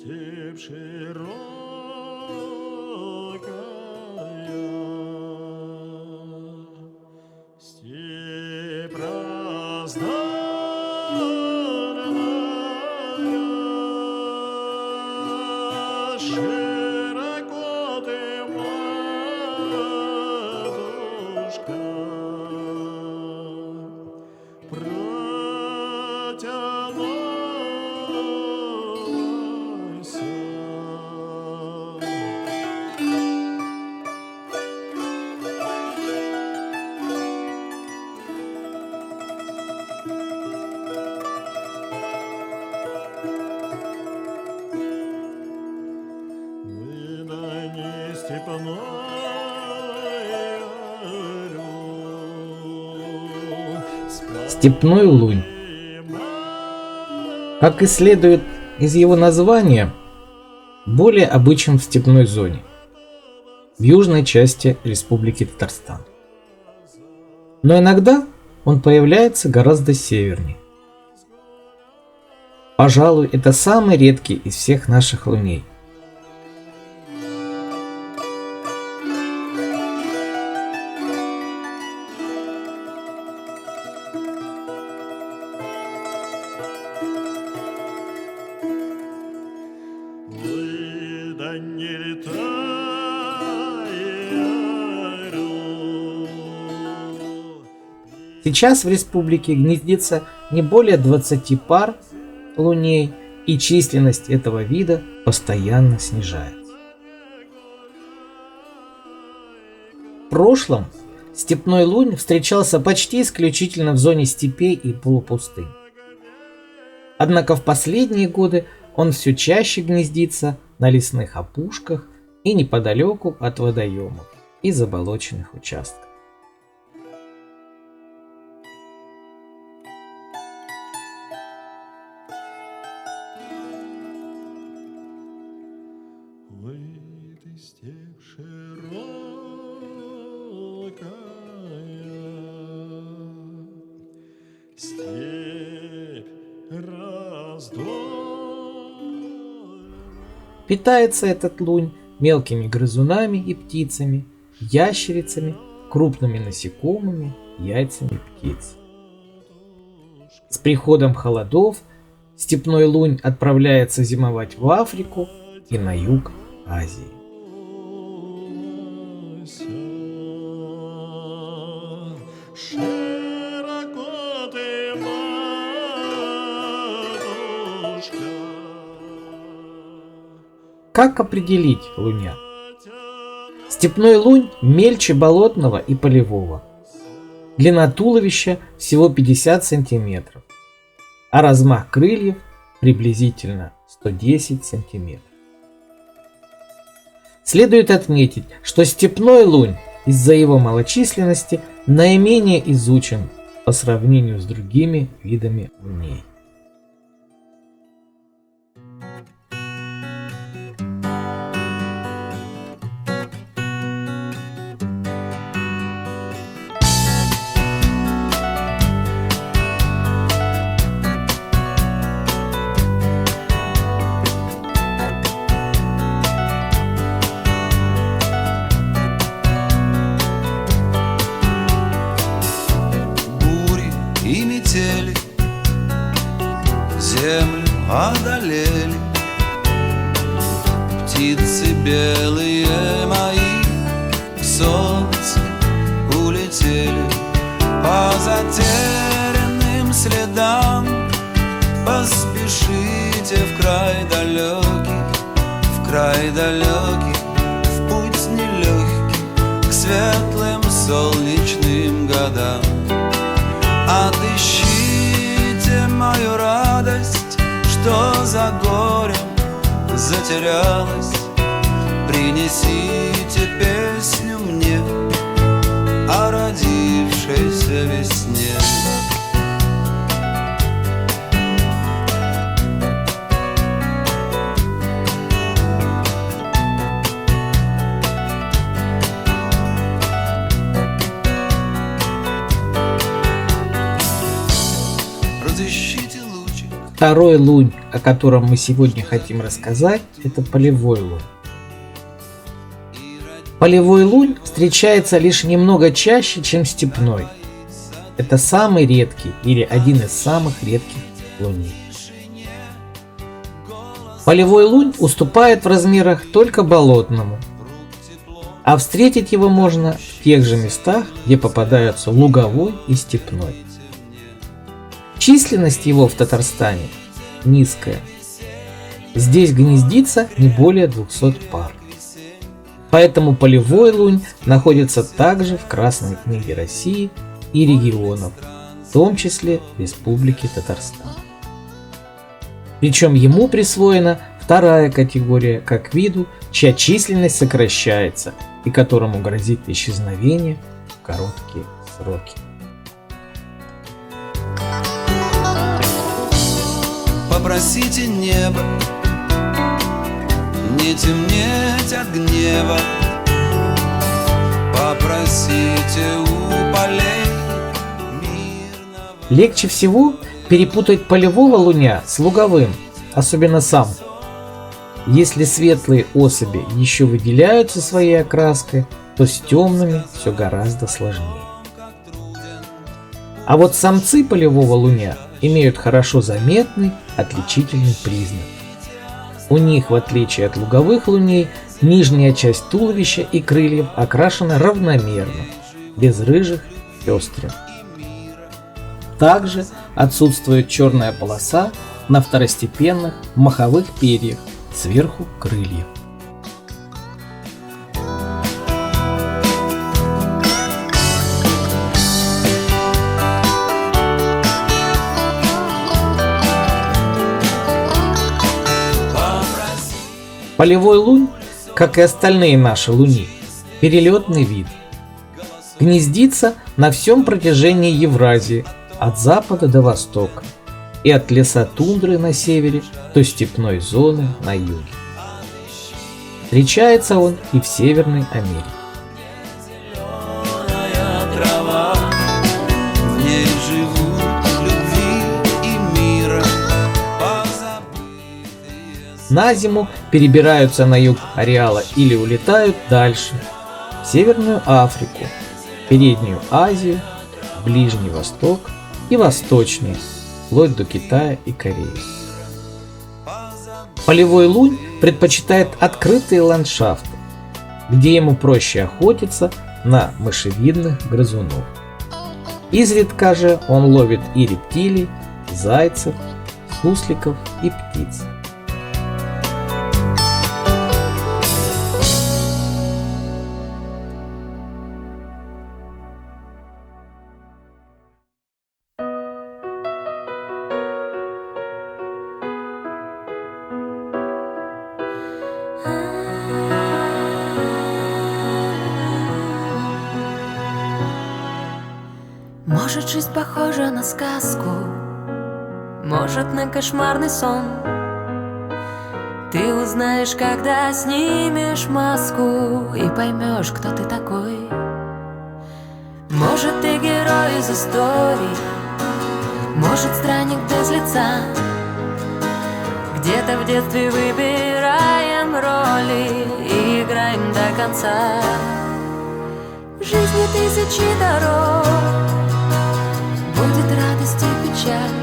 степь широкая, степь раздольная, широко ты, матушка, Степной лунь. Как и следует из его названия, более обычен в степной зоне, в южной части Республики Татарстан. Но иногда он появляется гораздо севернее. Пожалуй, это самый редкий из всех наших луней. Сейчас в республике гнездится не более 20 пар луней, и численность этого вида постоянно снижается. В прошлом степной лунь встречался почти исключительно в зоне степей и полупустынь. Однако в последние годы он все чаще гнездится на лесных опушках и неподалеку от водоемов и заболоченных участков. Степь широкая, степь раздольная. Питается этот лунь мелкими грызунами и птицами, ящерицами, крупными насекомыми, яйцами птиц. С приходом холодов степной лунь отправляется зимовать в Африку и на юг Азии. Как определить луня? Степной лунь мельче болотного и полевого. Длина туловища всего 50 см, а размах крыльев приблизительно 110 см. Следует отметить, что степной лунь из-за его малочисленности наименее изучен по сравнению с другими видами луней. И метели землю одолели, птицы белые мои к солнцу улетели. По затерянным следам поспешите в край далекий, в путь нелегкий к светлым солнечным годам. Отыщите мою радость, что за горем затерялась. Принесите песню мне о родившейся весне. Разыщите лучик Второй лунь, о котором мы сегодня хотим рассказать, это полевой лунь. Полевой лунь встречается лишь немного чаще, чем степной. Это самый редкий или один из самых редких луней. Полевой лунь уступает в размерах только болотному, а встретить его можно в тех же местах, где попадаются луговой и степной. Численность его в Татарстане низкая. Здесь гнездится не более 200 пар. Поэтому полевой лунь находится также в Красной книге России и регионов, в том числе Республики Татарстан. Причем ему присвоена вторая категория как виду, чья численность сокращается и которому грозит исчезновение в короткие сроки. Попросите небо не темнеть от гнева, попросите у полей мирного. Легче всего перепутать полевого луня с луговым, особенно самку. Если светлые особи еще выделяются своей окраской, то с темными все гораздо сложнее. А вот самцы полевого луня имеют хорошо заметный отличительный признак. У них, в отличие от луговых луней, нижняя часть туловища и крыльев окрашена равномерно, без рыжих пестрин. Также отсутствует черная полоса на второстепенных маховых перьях сверху крыльев. Полевой лунь, как и остальные наши луни, перелетный вид. Гнездится на всем протяжении Евразии, от запада до востока, и от леса тундры на севере до степной зоны на юге. Встречается он и в Северной Америке. Зеленая трава, в ней живут любви и мира позабытые. На зиму перебираются на юг ареала или улетают дальше, в Северную Африку, Переднюю Азию, Ближний Восток и Восточный, вплоть до Китая и Кореи. Полевой лунь предпочитает открытые ландшафты, где ему проще охотиться на мышевидных грызунов. Изредка же он ловит и рептилий, зайцев, сусликов и птиц. Может, жизнь похожа на сказку, может, на кошмарный сон. Ты узнаешь, когда снимешь маску и поймешь, кто ты такой. Может, ты герой из истории, может, странник без лица. Где-то в детстве выбираем роли и играем до конца. В жизни тысячи дорог, будет радость и печаль,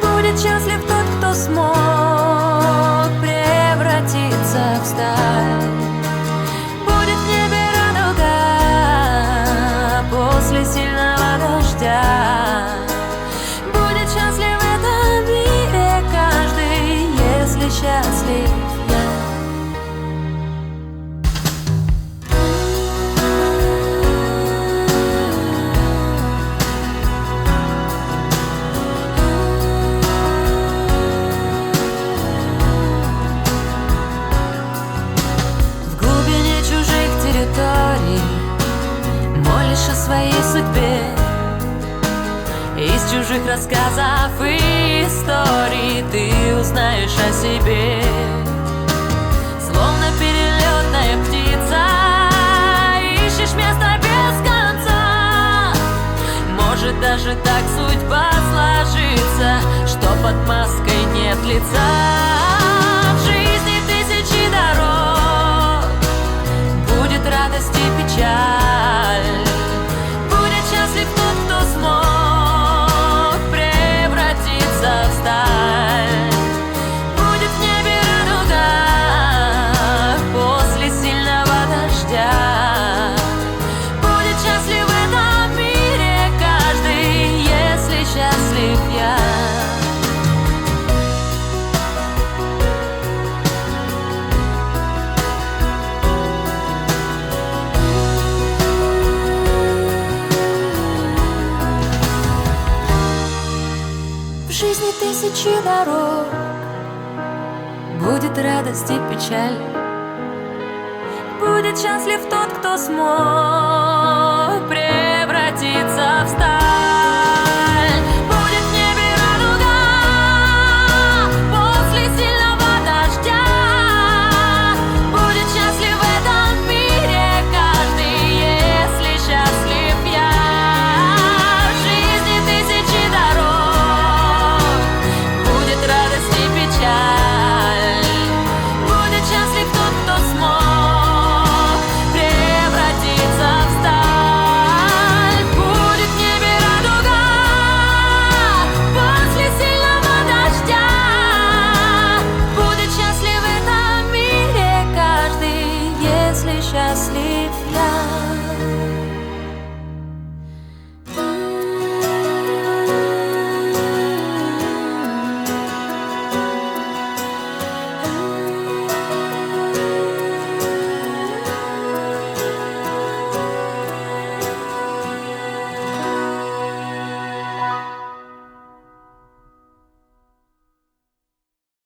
будет счастлив тот, кто смог превратиться в сталь. Будет в небе радуга после сильного дождя. Будет счастлив в этом мире каждый, если счастлив я. Молишь о своей судьбе, из чужих рассказов и историй ты узнаешь о себе. Словно перелетная птица, ищешь место без конца. Может, даже так судьба зла. ложится, что под маской нет лица. В жизни тысячи дорог, будет радость и печаль, будет счастлив тот, кто смог превратиться в сталь. Будет в небе радуга после сильного дождя. Будет счастлив в этом мире каждый, если счастлив я. В жизни тысячи дорог, будет радость и печаль, будет счастлив тот, кто смог